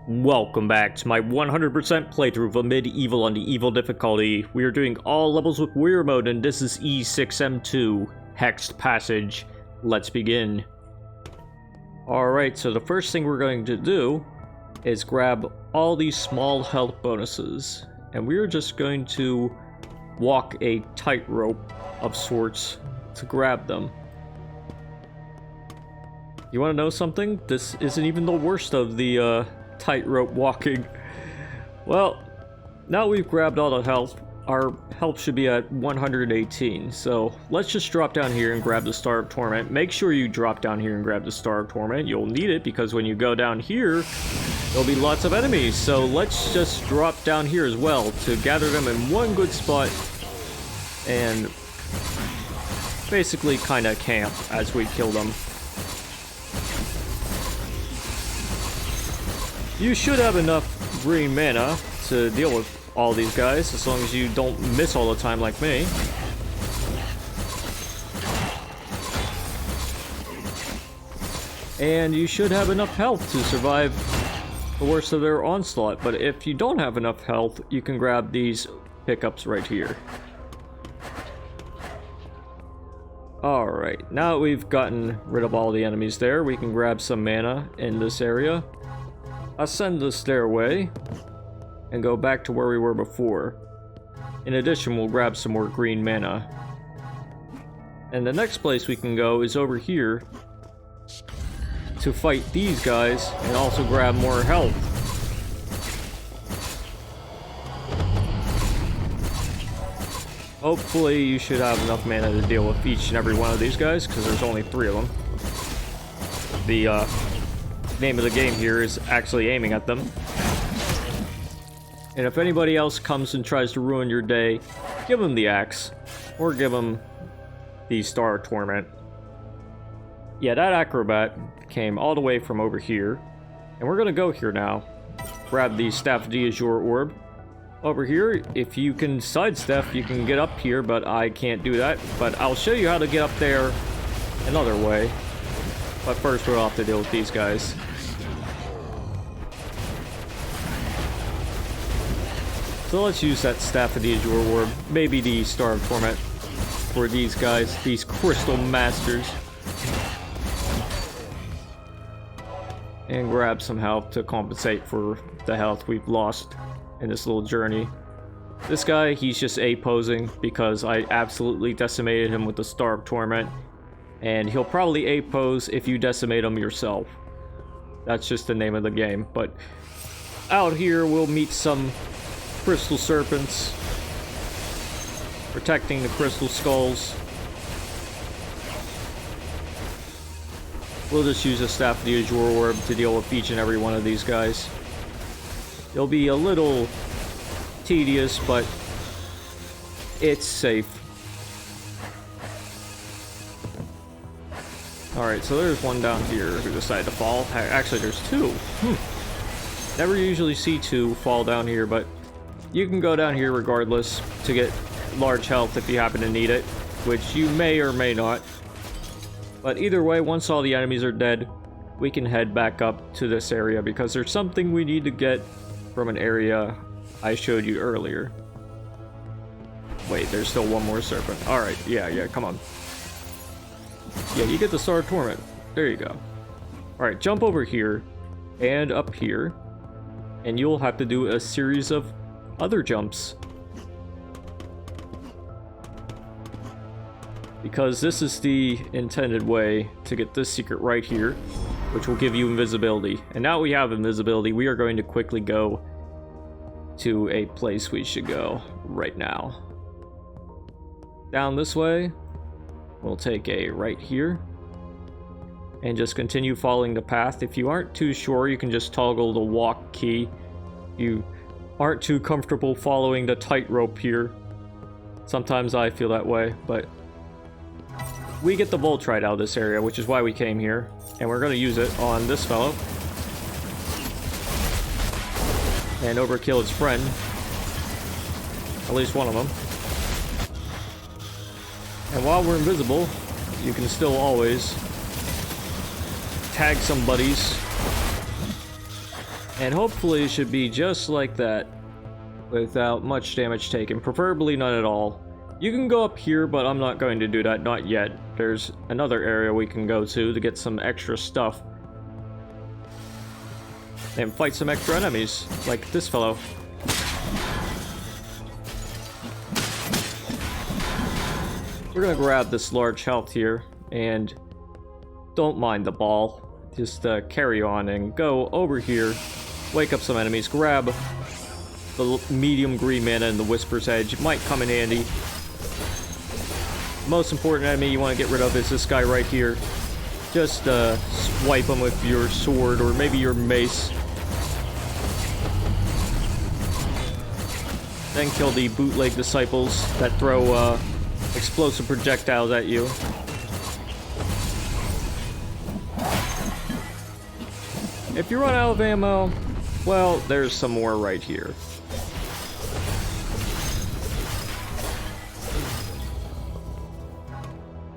Welcome back to my 100% playthrough of Medieval on the Evil difficulty. We are doing all levels with Weird mode, and this is E6M2, Hexed Passage. Let's begin. Alright, so the first thing we're going to do is grab all these small health bonuses. And we are just going to walk a tightrope of sorts to grab them. You want to know something? This isn't even the worst of the tightrope walking. Well, now we've grabbed all the health, our health should be at 118. So let's just drop down here and grab the Star of Torment. Make sure you drop down here and grab the Star of Torment. You'll need it because when you go down here, there'll be lots of enemies. So let's just drop down here as well to gather them in one good spot and basically kind of camp as we kill them. You should have enough green mana to deal with all these guys, as long as you don't miss all the time like me. And you should have enough health to survive the worst of their onslaught, but if you don't have enough health, you can grab these pickups right here. Alright, now that we've gotten rid of all the enemies there, we can grab some mana in this area. Ascend the stairway and go back to where we were before. In addition, we'll grab some more green mana. And the next place we can go is over here to fight these guys and also grab more health. Hopefully you should have enough mana to deal with each and every one of these guys, because there's only 3 of them. The name of the game here is actually aiming at them. And if anybody else comes and tries to ruin your day, give them the axe, or give them the Star of Torment. Yeah, that acrobat came all the way from over here, and we're gonna go here now. Grab the Staff of the Azure Orb. Over here, if you can sidestep, you can get up here, but I can't do that. But I'll show you how to get up there another way. But first, we'll have to deal with these guys. So let's use that Staff of the Azure Orb, maybe the Star of Torment, for these guys, these Crystal Masters. And grab some health to compensate for the health we've lost in this little journey. This guy, he's just A-posing because I absolutely decimated him with the Star of Torment. And he'll probably A-pose if you decimate him yourself. That's just the name of the game. But out here, we'll meet some Crystal Serpents, protecting the Crystal Skulls. We'll just use a Staff of the Azure Orb to deal with each and every one of these guys. It'll be a little tedious, but it's safe. Alright, so there's one down here who decided to fall. Actually, there's 2. Never usually see 2 fall down here, but you can go down here regardless to get large health if you happen to need it, which you may or may not. But either way, once all the enemies are dead, we can head back up to this area because there's something we need to get from an area I showed you earlier. Wait, there's still one more serpent. Alright, yeah, come on. Yeah, you get the Star of Torment. There you go. Alright, jump over here and up here, and you'll have to do a series of other jumps. Because this is the intended way to get this secret right here, which will give you invisibility. And now we have invisibility, we are going to quickly go to a place we should go right now. Down this way, we'll take a right here, and just continue following the path. If you aren't too sure, you can just toggle the walk key. You aren't too comfortable following the tightrope here. Sometimes I feel that way, but we get the Voltrite out of this area, which is why we came here, and we're going to use it on this fellow. And overkill its friend. At least one of them. And while we're invisible, you can still always tag some buddies And hopefully it should be just like that, without much damage taken, preferably none at all. You can go up here, but I'm not going to do that, not yet. There's another area we can go to get some extra stuff. And fight some extra enemies, like this fellow. We're gonna grab this large health here, and don't mind the ball. Just carry on and go over here, wake up some enemies, grab the medium green mana and the Whisper's Edge. It might come in handy. Most important enemy you want to get rid of is this guy right here. Just swipe him with your sword or maybe your mace. Then kill the bootleg disciples that throw explosive projectiles at you. If you run out of ammo, well, there's some more right here.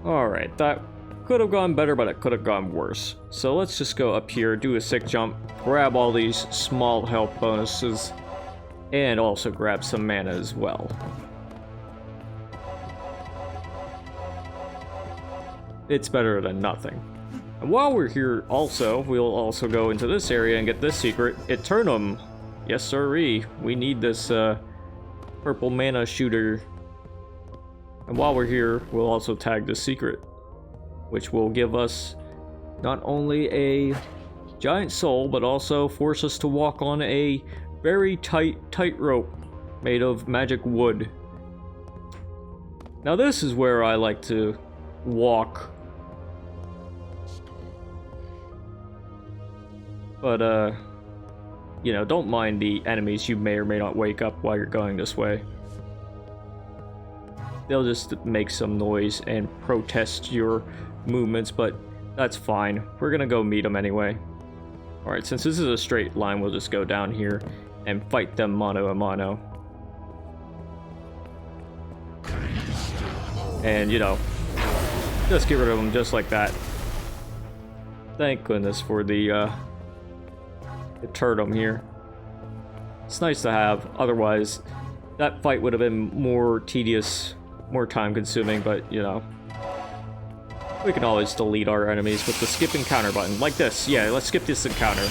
Alright, that could have gone better, but it could have gone worse. So let's just go up here, do a sick jump, grab all these small health bonuses, and also grab some mana as well. It's better than nothing. And while we're here also, we'll also go into this area and get this secret, Eternum. Yes sirree, we need this purple mana shooter. And while we're here, we'll also tag the secret, which will give us not only a giant soul, but also force us to walk on a very tight rope made of magic wood. Now this is where I like to walk. But, you know, don't mind the enemies you may or may not wake up while you're going this way. They'll just make some noise and protest your movements, but that's fine. We're gonna go meet them anyway. Alright, since this is a straight line, we'll just go down here and fight them mano a mano. And, you know, just get rid of them just like that. Thank goodness for the Eternum here. It's nice to have, otherwise that fight would have been more tedious, more time consuming, but you know, we can always delete our enemies with the skip encounter button, like this. Yeah, let's skip this encounter.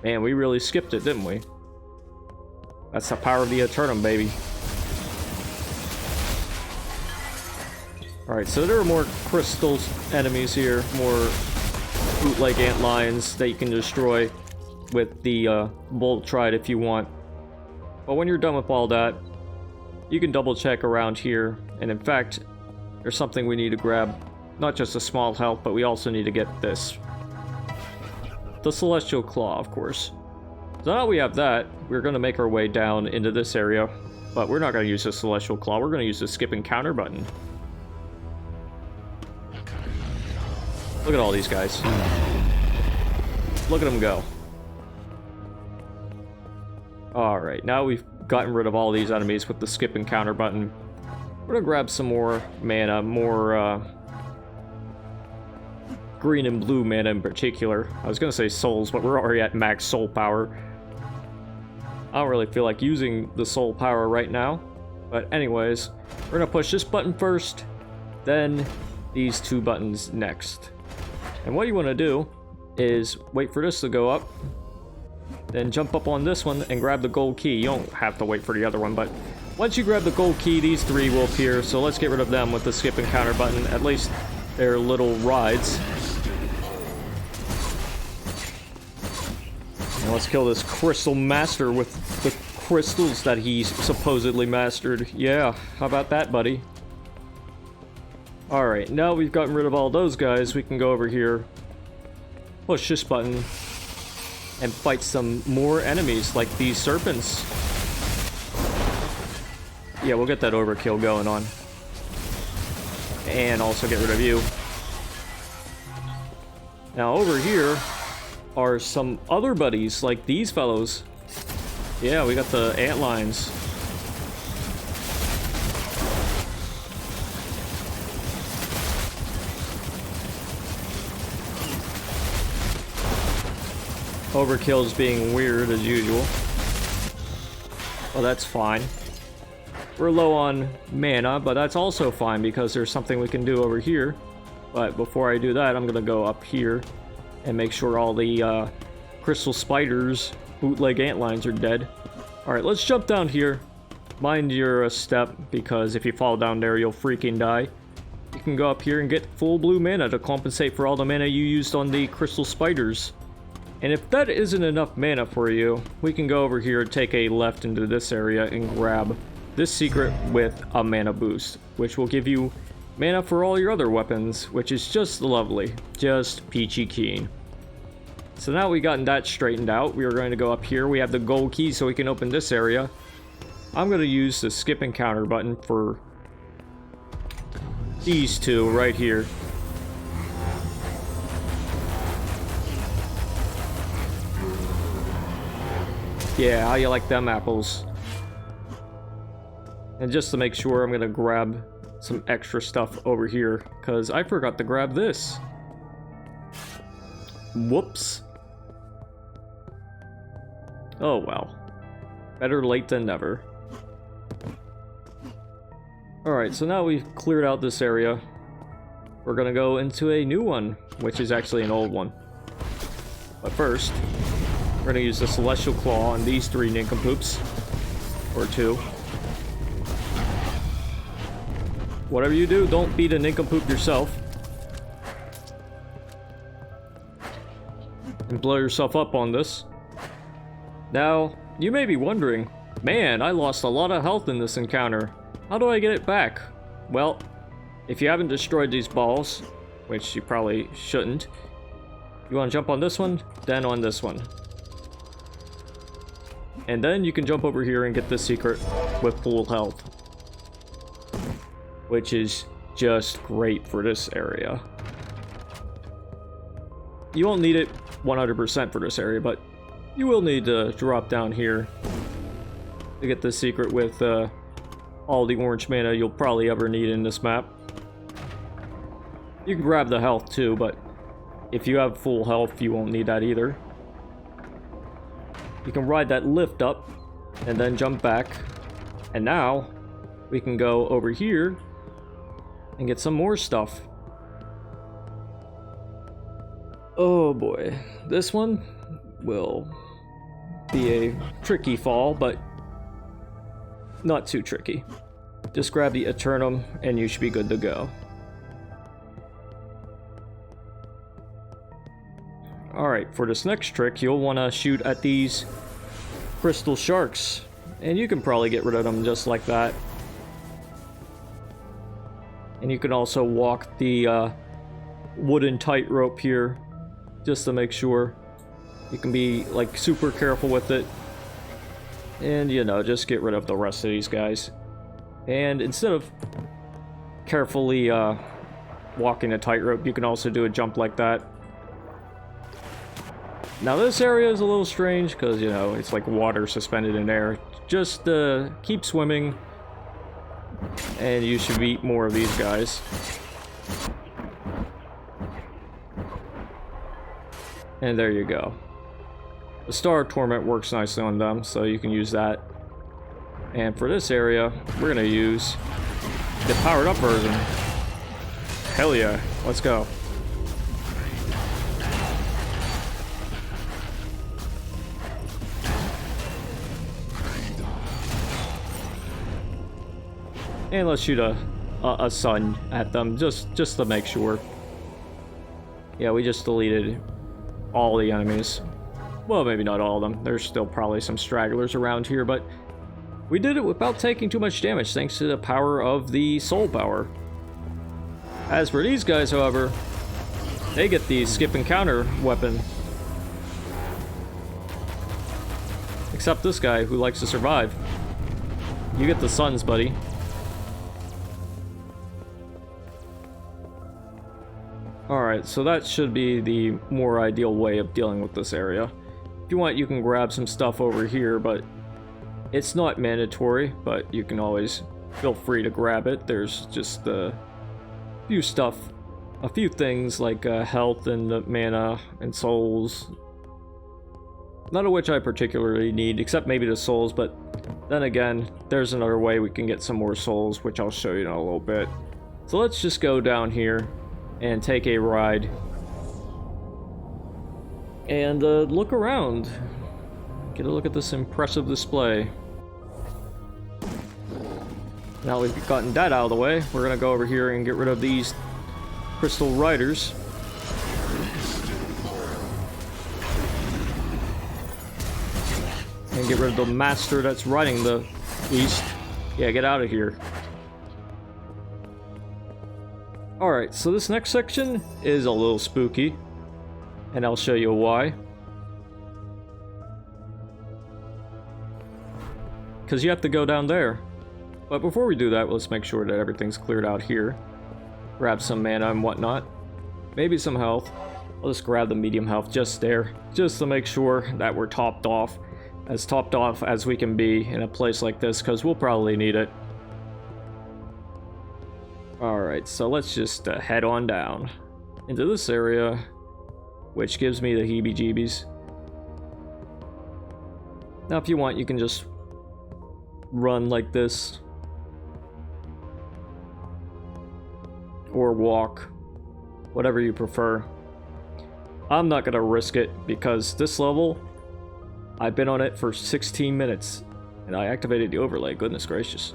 Man, we really skipped it, didn't we? That's the power of the Eternum, baby. Alright, so there are more crystal enemies here, more bootleg ant lions that you can destroy with the bolt tride if you want. But when you're done with all that, you can double check around here, and in fact, there's something we need to grab. Not just a small health, but we also need to get this. The Celestial Claw, of course. So now we have that, we're going to make our way down into this area, but we're not going to use the Celestial Claw, we're going to use the skip encounter button. Look at all these guys. Look at them go. Alright, now we've gotten rid of all these enemies with the skip encounter button. We're gonna grab some more mana, more green and blue mana in particular. I was gonna say souls, but we're already at max soul power. I don't really feel like using the soul power right now. But anyways, we're gonna push this button first, then these two buttons next. And what you want to do is wait for this to go up, then jump up on this one and grab the gold key. You don't have to wait for the other one, but once you grab the gold key, these three will appear, so let's get rid of them with the skip encounter button. At least they're little rides. And let's kill this crystal master with the crystals that he supposedly mastered. Yeah, how about that, buddy? Alright, now we've gotten rid of all those guys, we can go over here, push this button, and fight some more enemies, like these serpents. Yeah, we'll get that overkill going on. And also get rid of you. Now over here are some other buddies, like these fellows. Yeah, we got the antlions. Overkill's being weird as usual. Well, that's fine. We're low on mana, but that's also fine because there's something we can do over here. But before I do that, I'm gonna go up here and make sure all the crystal spiders, bootleg antlines are dead. Alright, let's jump down here. Mind your step, because if you fall down there, you'll freaking die. You can go up here and get full blue mana to compensate for all the mana you used on the crystal spiders. And if that isn't enough mana for you, we can go over here, take a left into this area, and grab this secret with a mana boost, which will give you mana for all your other weapons, which is just lovely. Just peachy keen. So now we've gotten that straightened out, we are going to go up here. We have the gold key so we can open this area. I'm going to use the skip encounter button for these two right here. Yeah, how you like them apples? And just to make sure, I'm going to grab some extra stuff over here, because I forgot to grab this. Whoops. Oh well. Better late than never. Alright, so now we've cleared out this area. We're gonna go into a new one, which is actually an old one. But first, we're gonna use the Celestial Claw on these three nincompoops. Or two. Whatever you do, don't beat a nincompoop yourself. And blow yourself up on this. Now, you may be wondering, man, I lost a lot of health in this encounter. How do I get it back? Well, if you haven't destroyed these balls, which you probably shouldn't, you want to jump on this one, then on this one. And then you can jump over here and get this secret with full health, which is just great for this area. You won't need it 100% for this area, but you will need to drop down here to get this secret with all the orange mana you'll probably ever need in this map. You can grab the health too, but if you have full health, you won't need that either. You can ride that lift up and then jump back. And now we can go over here and get some more stuff. Oh boy, this one will be a tricky fall, but not too tricky. Just grab the Eternum and you should be good to go. Alright, for this next trick, you'll want to shoot at these crystal sharks. And you can probably get rid of them just like that. And you can also walk the wooden tightrope here, just to make sure. You can be like super careful with it. And you know, just get rid of the rest of these guys. And instead of carefully walking a tightrope, you can also do a jump like that. Now this area is a little strange because, you know, it's like water suspended in air. Just keep swimming and you should beat more of these guys. And there you go. The Star Torment works nicely on them, so you can use that. And for this area, we're gonna use the powered up version. Hell yeah, let's go. And let's shoot a sun at them, just to make sure. Yeah, we just deleted all the enemies. Well, maybe not all of them. There's still probably some stragglers around here, but we did it without taking too much damage, thanks to the power of the soul power. As for these guys, however, they get the skip and counter weapon. Except this guy, who likes to survive. You get the suns, buddy. Alright, so that should be the more ideal way of dealing with this area. If you want, you can grab some stuff over here, but it's not mandatory, but you can always feel free to grab it. There's just a few things like health and mana and souls None of which I particularly need, except maybe the souls, but then again, there's another way we can get some more souls, which I'll show you in a little bit. So let's just go down here and take a ride. And look around. Get a look at this impressive display. Now we've gotten that out of the way, we're gonna go over here and get rid of these crystal riders. And get rid of the master that's riding the beast. Yeah, get out of here. Alright, so this next section is a little spooky. And I'll show you why. Because you have to go down there. But before we do that, let's make sure that everything's cleared out here. Grab some mana and whatnot. Maybe some health. I'll just grab the medium health just there. Just to make sure that we're topped off. As topped off as we can be in a place like this, because we'll probably need it. Alright, so let's just head on down into this area, which gives me the heebie-jeebies. Now if you want, you can just run like this. Or walk. Whatever you prefer. I'm not gonna risk it, because this level, I've been on it for 16 minutes, and I activated the overlay, goodness gracious.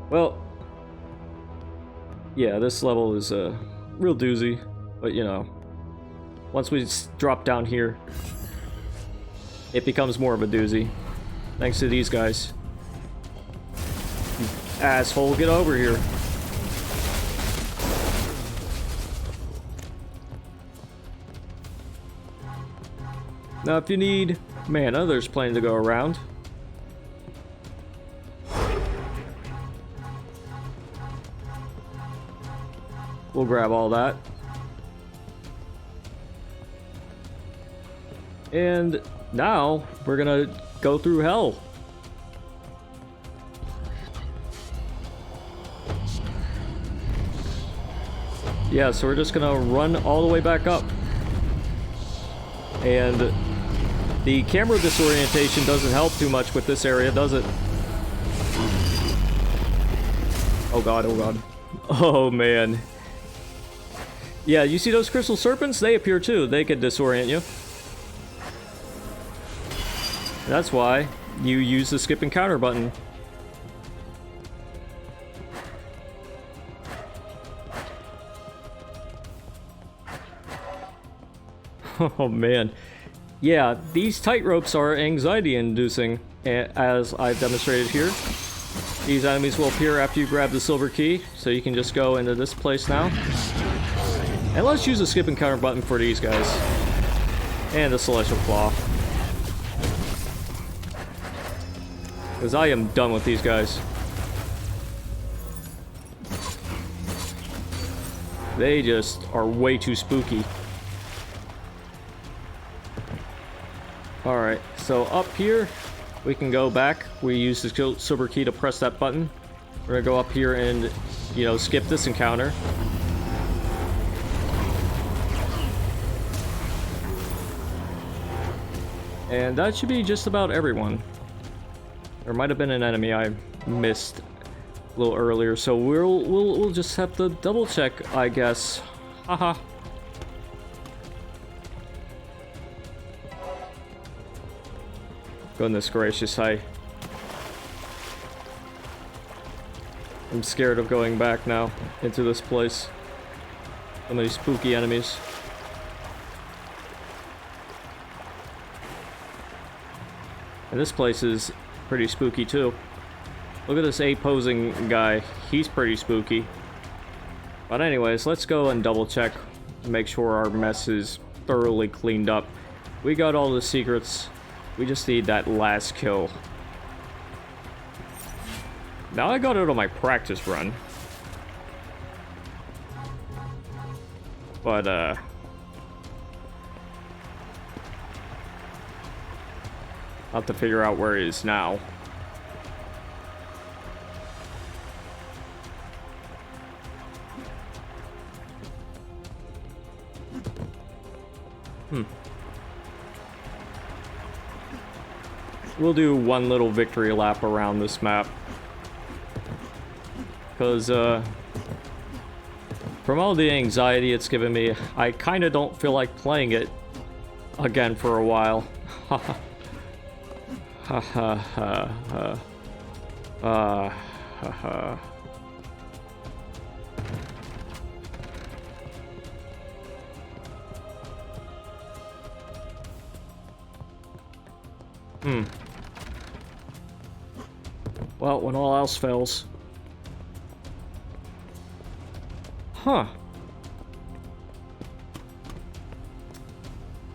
Well, yeah, this level is a real doozy, but you know, once we drop down here, it becomes more of a doozy. Thanks to these guys. You asshole, get over here. Now, if you need mana, there's plenty to go around. We'll grab all that. And now, we're gonna go through hell. Yeah, so we're just gonna run all the way back up. And the camera disorientation doesn't help too much with this area, does it? Oh god, oh god. Oh man. Yeah, you see those crystal serpents? They appear too. They can disorient you. That's why you use the skip and counter button. Oh man. Yeah, these tight ropes are anxiety inducing, as I've demonstrated here. These enemies will appear after you grab the silver key, so you can just go into this place now. And let's use the skip and counter button for these guys. And the celestial claw. Because I am done with these guys. They just are way too spooky. Alright, so up here, we can go back. We use the silver key to press that button. We're gonna go up here and, you know, skip this encounter. And that should be just about everyone. There might have been an enemy I missed a little earlier, so we'll just have to double check, I guess. Haha. Goodness gracious, I'm scared of going back now into this place. So many spooky enemies. And this place is pretty spooky too. Look at this A-posing guy. He's pretty spooky. But anyways, let's go and double check. Make sure our mess is thoroughly cleaned up. We got all the secrets. We just need that last kill. Now I got it on my practice run. But, I'll have to figure out where he is now. We'll do one little victory lap around this map. Because, from all the anxiety it's given me, I kind of don't feel like playing it again for a while. Ha ha ha ha ha ha. Well, when all else fails. Huh.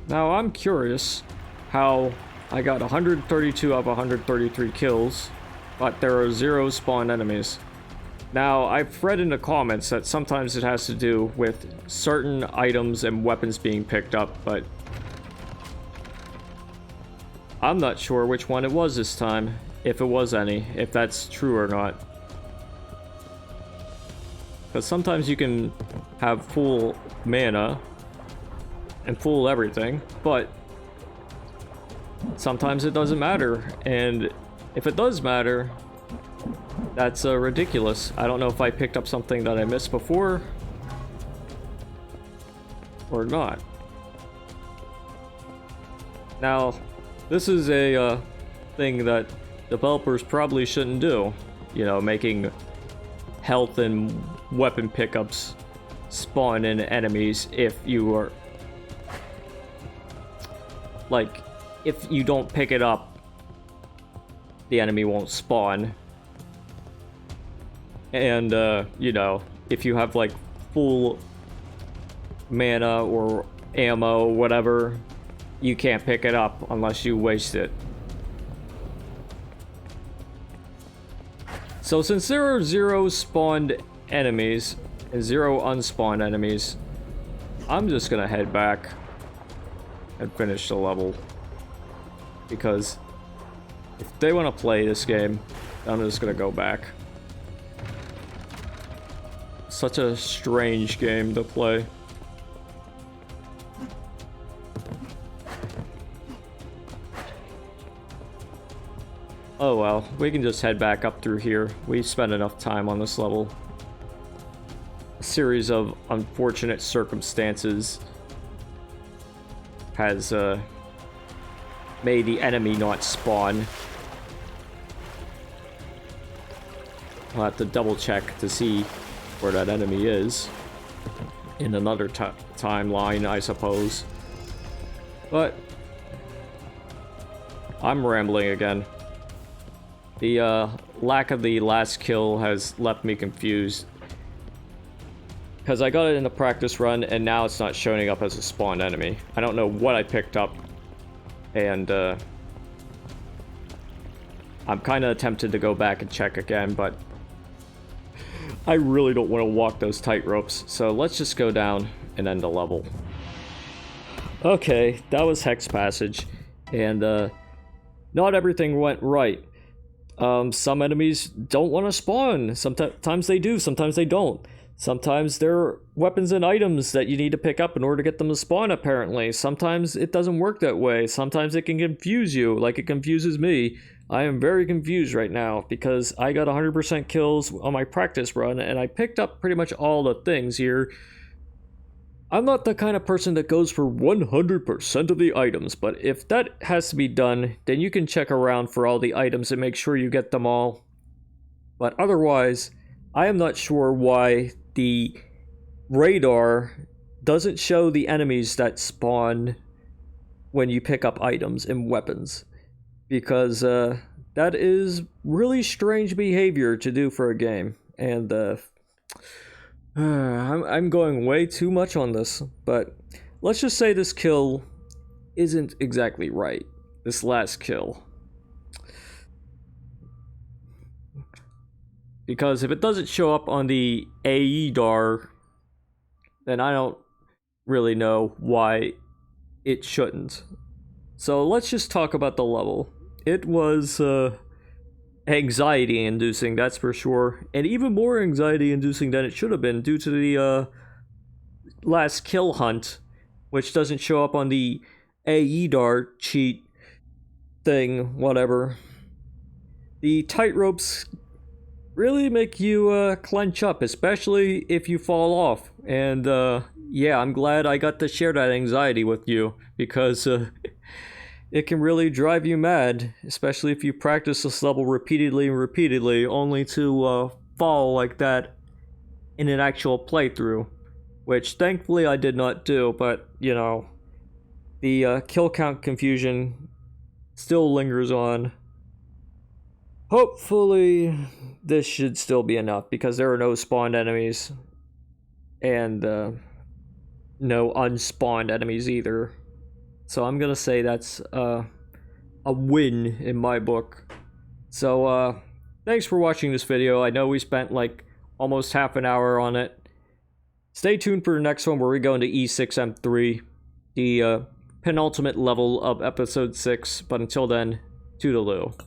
Now I'm curious how I got 132 of 133 kills, but there are 0 spawned enemies. Now, I've read in the comments that sometimes it has to do with certain items and weapons being picked up, but I'm not sure which one it was this time, if it was any, if that's true or not. Because sometimes you can have full mana and full everything, but sometimes it doesn't matter, and if it does matter, that's ridiculous. I don't know if I picked up something that I missed before or not. Now, this is a thing that developers probably shouldn't do, you know, making health and weapon pickups spawn in enemies if you are, like, if you don't pick it up, the enemy won't spawn. And, you know, if you have, like, full mana or ammo, whatever, you can't pick it up unless you waste it. So since there are 0 spawned enemies and 0 unspawned enemies, I'm just gonna head back and finish the level. Because if they want to play this game, I'm just gonna go back. Such a strange game to play. Oh well, we can just head back up through here. We've spent enough time on this level. A series of unfortunate circumstances has made the enemy not spawn. I'll have to double check to see where that enemy is in another timeline, I suppose. But I'm rambling again. The lack of the last kill has left me confused, because I got it in a practice run and now it's not showing up as a spawned enemy. I don't know what I picked up, and I'm kind of tempted to go back and check again, but I really don't want to walk those tight ropes, so let's just go down and end the level. Okay, that was Hexed Passage, and not everything went right. Some enemies don't want to spawn. Sometimes they do, sometimes they don't. Sometimes there are weapons and items that you need to pick up in order to get them to spawn, apparently. Sometimes it doesn't work that way. Sometimes it can confuse you, like it confuses me. I am very confused right now because I got 100% kills on my practice run and I picked up pretty much all the things here. I'm not the kind of person that goes for 100% of the items, but if that has to be done, then you can check around for all the items and make sure you get them all. But otherwise, I am not sure why the radar doesn't show the enemies that spawn when you pick up items and weapons. Because that is really strange behavior to do for a game, and I'm going way too much on this, but let's just say this kill isn't exactly right, this last kill. Because if it doesn't show up on the AEDAR, then I don't really know why it shouldn't. So let's just talk about the level. It was anxiety-inducing, that's for sure, and even more anxiety-inducing than it should have been due to the last kill hunt which doesn't show up on the AEDAR cheat thing, whatever. The tightropes really make you clench up, especially if you fall off. And yeah, I'm glad I got to share that anxiety with you, because it can really drive you mad, especially if you practice this level repeatedly and repeatedly, only to fall like that in an actual playthrough. Which thankfully I did not do, but you know, the kill count confusion still lingers on. Hopefully this should still be enough, because there are no spawned enemies, and no unspawned enemies either. So I'm gonna say that's a win in my book. So thanks for watching this video. I know we spent like almost half an hour on it. Stay tuned for the next one, where we go into E6M2, the penultimate level of episode 6. But until then, toodaloo.